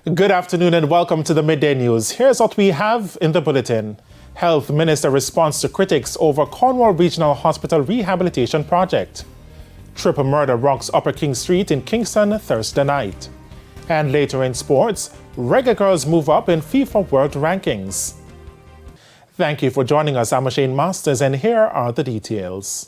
Good afternoon and welcome to the Midday News. Here's what we have in the bulletin. Health Minister responds to critics over Cornwall Regional Hospital Rehabilitation Project. Triple murder rocks Upper King Street in Kingston Thursday night. And later in sports, reggae girls move up in FIFA World Rankings. Thank you for joining us. I'm Shane Masters and here are the details.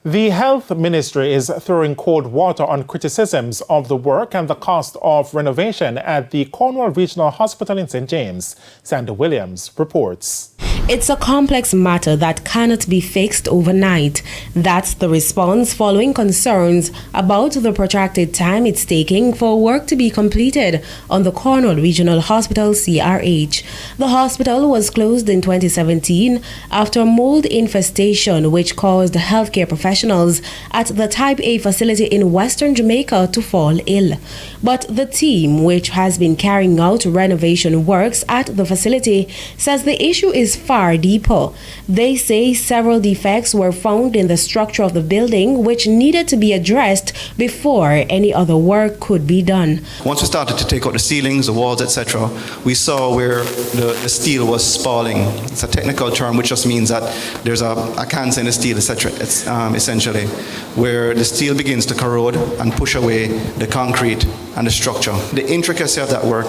The Health Ministry is throwing cold water on criticisms of the work and the cost of renovation at the Cornwall Regional Hospital in St. James. Sandra Williams reports. It's a complex matter that cannot be fixed overnight. That's the response following concerns about the protracted time it's taking for work to be completed on the Cornwall Regional Hospital CRH. The hospital was closed in 2017 after a mold infestation which caused healthcare professionals at the Type A facility in Western Jamaica to fall ill. But the team, which has been carrying out renovation works at the facility, says the issue is far deeper. They say several defects were found in the structure of the building which needed to be addressed before any other work could be done. Once we started to take out the ceilings, the walls, etc., we saw where the steel was spalling. It's a technical term which just means that there's a cancer in the steel, etc. It's essentially where the steel begins to corrode and push away the concrete and the structure. The intricacy of that work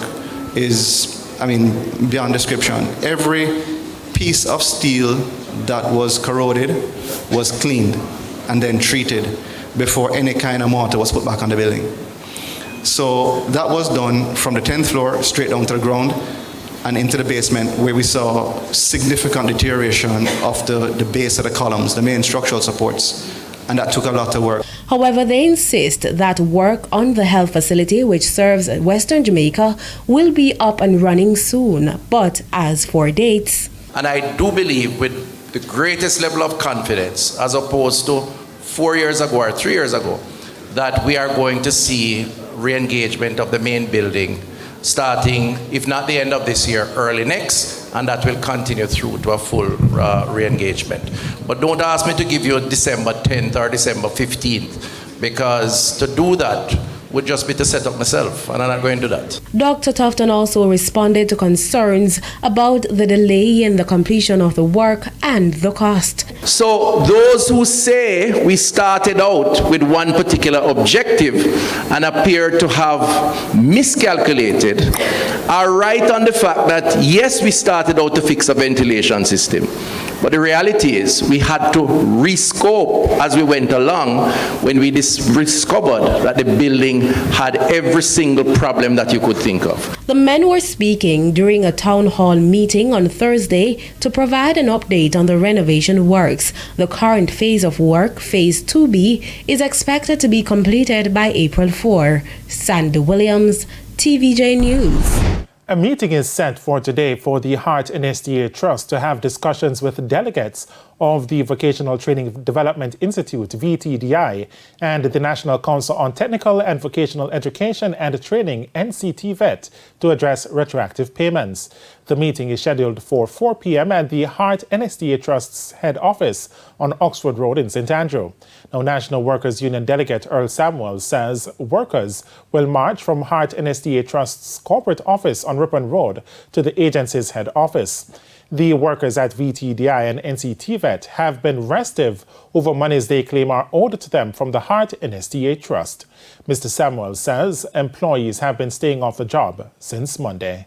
is, beyond description. Every piece of steel that was corroded was cleaned and then treated before any kind of mortar was put back on the building. So that was done from the 10th floor straight down to the ground and into the basement, where we saw significant deterioration of the base of the columns, the main structural supports, and that took a lot of work. However, they insist that work on the health facility, which serves Western Jamaica, will be up and running soon. But as for dates, and I do believe with the greatest level of confidence, as opposed to 4 years ago or 3 years ago, that we are going to see re-engagement of the main building starting, if not the end of this year, early next, and that will continue through to a full re-engagement. But don't ask me to give you December 10th or December 15th, because to do that would just be to set up myself, and I'm not going to do that. Dr. Tufton also responded to concerns about the delay in the completion of the work and the cost. So those who say we started out with one particular objective and appear to have miscalculated are right on the fact that yes, we started out to fix a ventilation system. But the reality is we had to rescope as we went along when we discovered that the building had every single problem that you could think of. The men were speaking during a town hall meeting on Thursday to provide an update on the renovation works. The current phase of work, phase 2B, is expected to be completed by April 4. Sandy Williams, TVJ News. A meeting is set for today for the Heart and SDA Trust to have discussions with delegates of the Vocational Training Development Institute, VTDI, and the National Council on Technical and Vocational Education and Training, NCTVET, to address retroactive payments. The meeting is scheduled for 4 p.m. at the Heart and SDA Trust's head office on Oxford Road in St. Andrew. Now, National Workers Union Delegate Earl Samuel says workers will march from Heart and SDA Trust's corporate office on Ripon Road to the agency's head office. The workers at VTDI and NCTVET have been restive over monies they claim are owed to them from the Heart and SDA Trust. Mr. Samuel says employees have been staying off the job since Monday.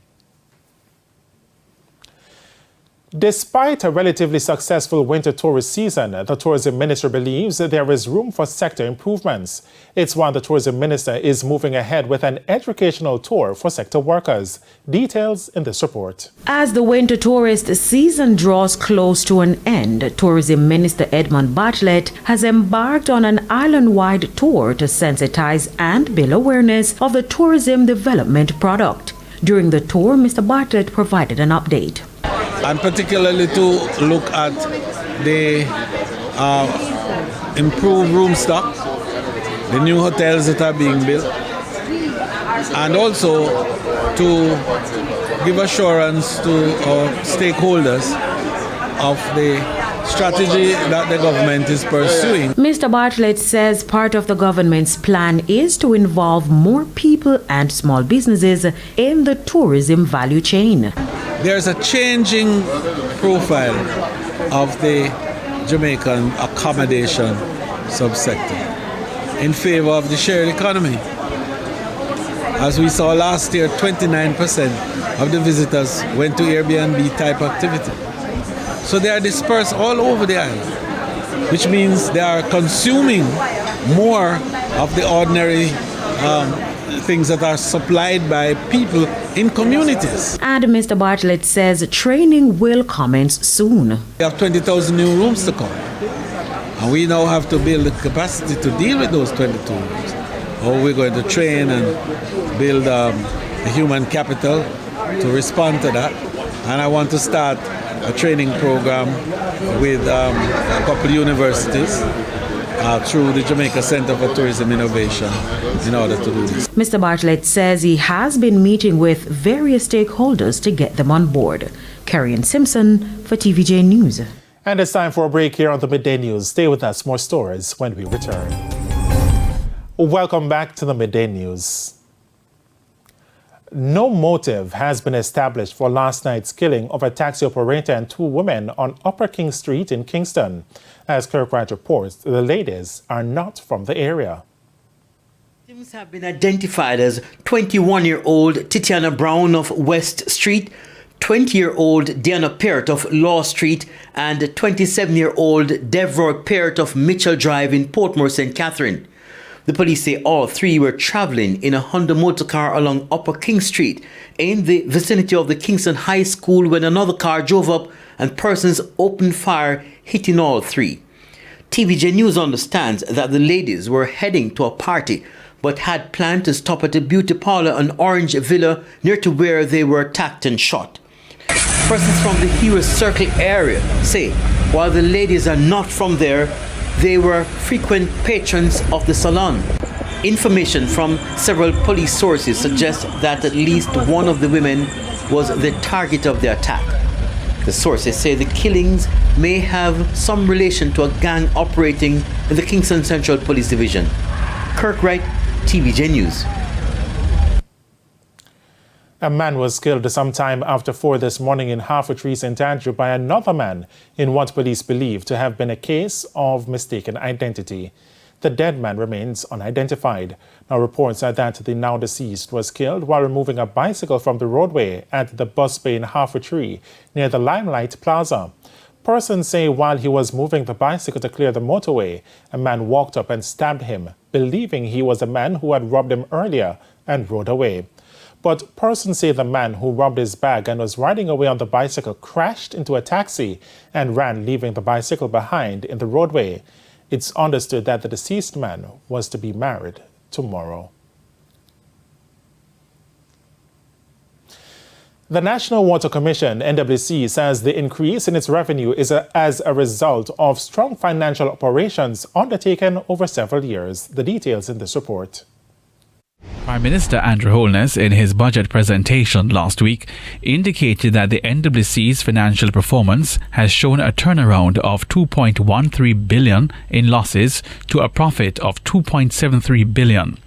Despite a relatively successful winter tourist season, the Tourism Ministry believes there is room for sector improvements. It's why the Tourism Minister is moving ahead with an educational tour for sector workers. Details in this report. As the winter tourist season draws close to an end, Tourism Minister Edmund Bartlett has embarked on an island-wide tour to sensitize and build awareness of the tourism development product. During the tour, Mr. Bartlett provided an update. And particularly to look at the improved room stock, the new hotels that are being built, and also to give assurance to our stakeholders of the strategy that the government is pursuing. Mr. Bartlett says part of the government's plan is to involve more people and small businesses in the tourism value chain. There's a changing profile of the Jamaican accommodation subsector in favor of the shared economy. As we saw last year, 29% of the visitors went to Airbnb type activity. So they are dispersed all over the island, which means they are consuming more of the ordinary things that are supplied by people in communities. And Mr. Bartlett says training will commence soon. We have 20,000 new rooms to come. And we now have to build the capacity to deal with those 22 rooms. Or we're going to train and build the human capital to respond to that. And I want to start a training program with a couple of universities through the Jamaica Center for Tourism Innovation in order to do this. Mr. Bartlett says he has been meeting with various stakeholders to get them on board. Carrie Simpson for TVJ News. And it's time for a break here on the Midday News. Stay with us, more stories when we return. Welcome back to the Midday News. No motive has been established for last night's killing of a taxi operator and two women on Upper King Street in Kingston. As Kirkbride reports, the ladies are not from the area. Victims have been identified as 21-year-old Titiana Brown of West Street, 20-year-old Diana Peart of Law Street, and 27-year-old Devroy Peart of Mitchell Drive in Portmore, St. Catherine. The police say all three were traveling in a Honda motor car along Upper King Street in the vicinity of the Kingston High School when another car drove up and persons opened fire, hitting all three. TVJ News understands that the ladies were heading to a party but had planned to stop at a beauty parlor on Orange Villa near to where they were attacked and shot. Persons from the Heroes Circle area say while the ladies are not from there, they were frequent patrons of the salon. Information from several police sources suggests that at least one of the women was the target of the attack. The sources say the killings may have some relation to a gang operating in the Kingston Central Police Division. Kirk Wright, TVJ News. A man was killed sometime after 4 this morning in Half-a-Tree, St. Andrew by another man in what police believe to have been a case of mistaken identity. The dead man remains unidentified. Now reports are that the now deceased was killed while removing a bicycle from the roadway at the bus bay in Half-a-Tree near the Limelight Plaza. Persons say while he was moving the bicycle to clear the motorway, a man walked up and stabbed him, believing he was a man who had robbed him earlier and rode away. But persons say the man who robbed his bag and was riding away on the bicycle crashed into a taxi and ran, leaving the bicycle behind in the roadway. It's understood that the deceased man was to be married tomorrow. The National Water Commission, NWC, says the increase in its revenue is as a result of strong financial operations undertaken over several years. The details in this report. Prime Minister Andrew Holness, in his budget presentation last week, indicated that the NWC's financial performance has shown a turnaround of $2.13 billion in losses to a profit of $2.73 billion.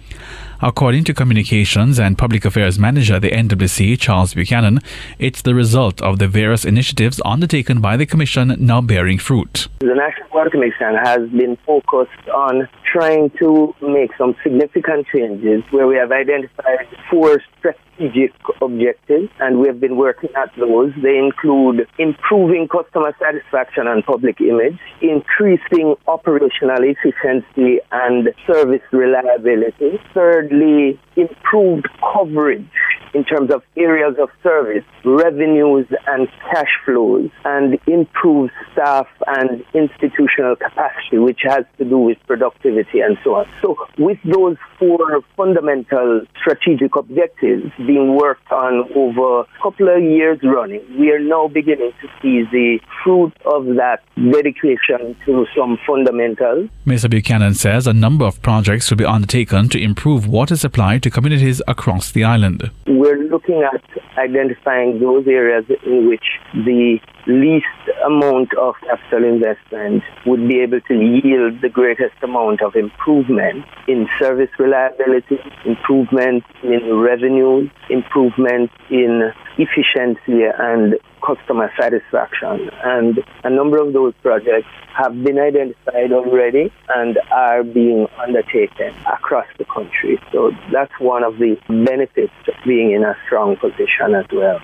According to Communications and Public Affairs Manager, the NWC, Charles Buchanan, it's the result of the various initiatives undertaken by the Commission now bearing fruit. The National Water Commission has been focused on trying to make some significant changes where we have identified 4 strategic objectives and we have been working at those. They include improving customer satisfaction and public image, increasing operational efficiency and service reliability. Thirdly, improved coverage in terms of areas of service, revenues and cash flows, and improved staff and institutional capacity, which has to do with productivity and so on. So with those 4 fundamental strategic objectives being worked on over a couple of years running, we are now beginning to see the fruit of that dedication to some fundamentals. Mr. Buchanan says a number of projects will be undertaken to improve water supply to communities across the island. we're looking at identifying those areas in which the least amount of capital investment would be able to yield the greatest amount of improvement in service reliability, improvement in revenue, improvement in efficiency and customer satisfaction. And a number of those projects have been identified already and are being undertaken across the country. So that's one of the benefits of being in a strong position as well.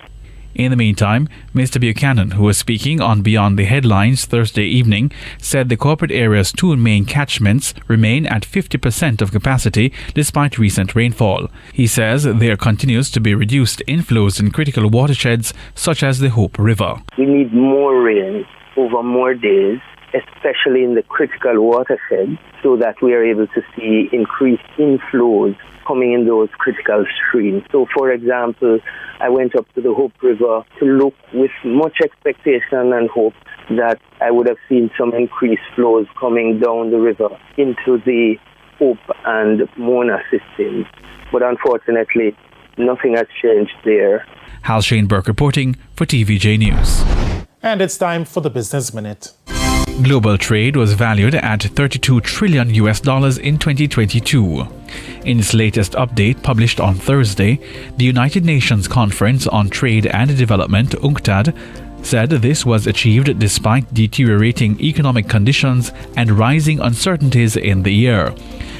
In the meantime, Mr. Buchanan, who was speaking on Beyond the Headlines Thursday evening, said the corporate area's two main catchments remain at 50% of capacity despite recent rainfall. He says there continues to be reduced inflows in critical watersheds such as the Hope River. We need more rain over more days, especially in the critical watersheds, so that we are able to see increased inflows coming in those critical streams. So, for example, I went up to the Hope River to look with much expectation and hope that I would have seen some increased flows coming down the river into the Hope and Mona systems. But unfortunately, nothing has changed there. Hal Shane Burke reporting for TVJ News. And it's time for the Business Minute. Global trade was valued at $32 trillion in 2022. In its latest update published on Thursday, the United Nations Conference on Trade and Development, UNCTAD, said this was achieved despite deteriorating economic conditions and rising uncertainties in the year.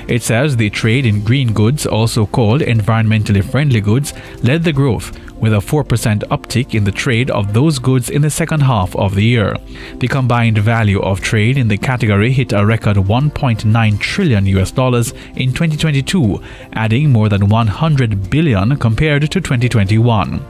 It says the trade in green goods, also called environmentally friendly goods, led the growth, with a 4% uptick in the trade of those goods in the second half of the year. The combined value of trade in the category hit a record $1.9 trillion in 2022, adding more than $100 billion compared to 2021.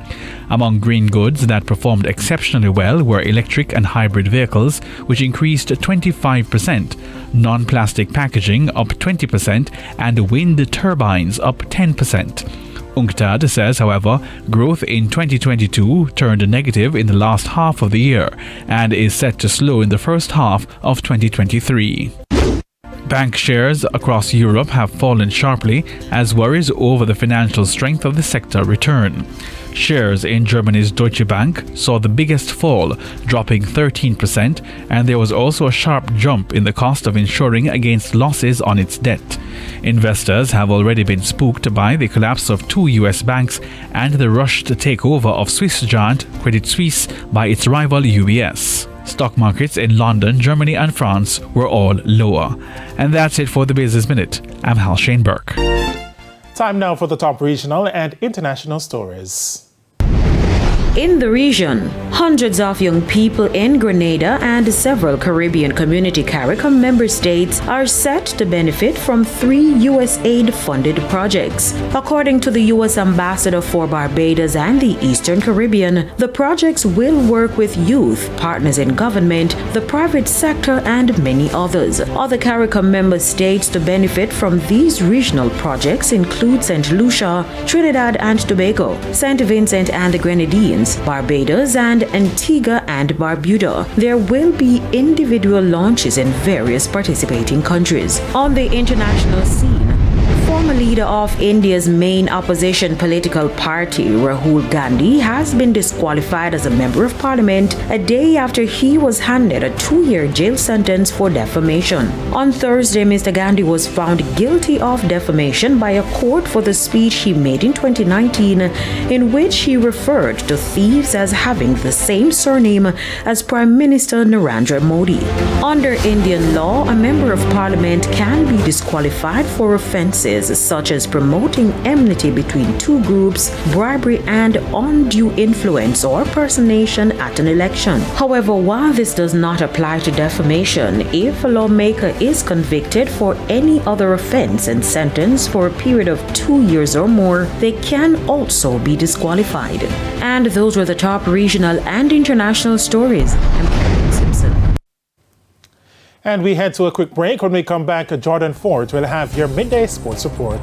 Among green goods that performed exceptionally well were electric and hybrid vehicles, which increased 25%, non-plastic packaging up 20%, and wind turbines up 10%. UNCTAD says, however, growth in 2022 turned negative in the last half of the year and is set to slow in the first half of 2023. Bank shares across Europe have fallen sharply as worries over the financial strength of the sector return. Shares in Germany's Deutsche Bank saw the biggest fall, dropping 13%, and there was also a sharp jump in the cost of insuring against losses on its debt. Investors have already been spooked by the collapse of two US banks and the rushed takeover of Swiss giant Credit Suisse by its rival UBS. Stock markets in London, Germany and France were all lower. And that's it for the Business Minute. I'm Hal Shane Burke. Time now for the top regional and international stories. In the region, hundreds of young people in Grenada and several Caribbean Community CARICOM member states are set to benefit from 3 U.S. aid-funded projects. According to the U.S. Ambassador for Barbados and the Eastern Caribbean, the projects will work with youth, partners in government, the private sector, and many others. Other CARICOM member states to benefit from these regional projects include St. Lucia, Trinidad and Tobago, St. Vincent and the Grenadines, Barbados, and Antigua and Barbuda. There will be individual launches in various participating countries. On the international scene, former leader of India's main opposition political party, Rahul Gandhi, has been disqualified as a member of parliament a day after he was handed a 2-year jail sentence for defamation. On Thursday, Mr. Gandhi was found guilty of defamation by a court for the speech he made in 2019, in which he referred to thieves as having the same surname as Prime Minister Narendra Modi. Under Indian law, a member of parliament can be disqualified for offences such as promoting enmity between two groups, bribery, and undue influence or personation at an election. However, while this does not apply to defamation, if a lawmaker is convicted for any other offense and sentenced for a period of 2 years or more, they can also be disqualified. And those were the top regional and international stories. I'm Karen Simpson. And we head to a quick break. When we come back, Jordan Ford will have your midday sports report.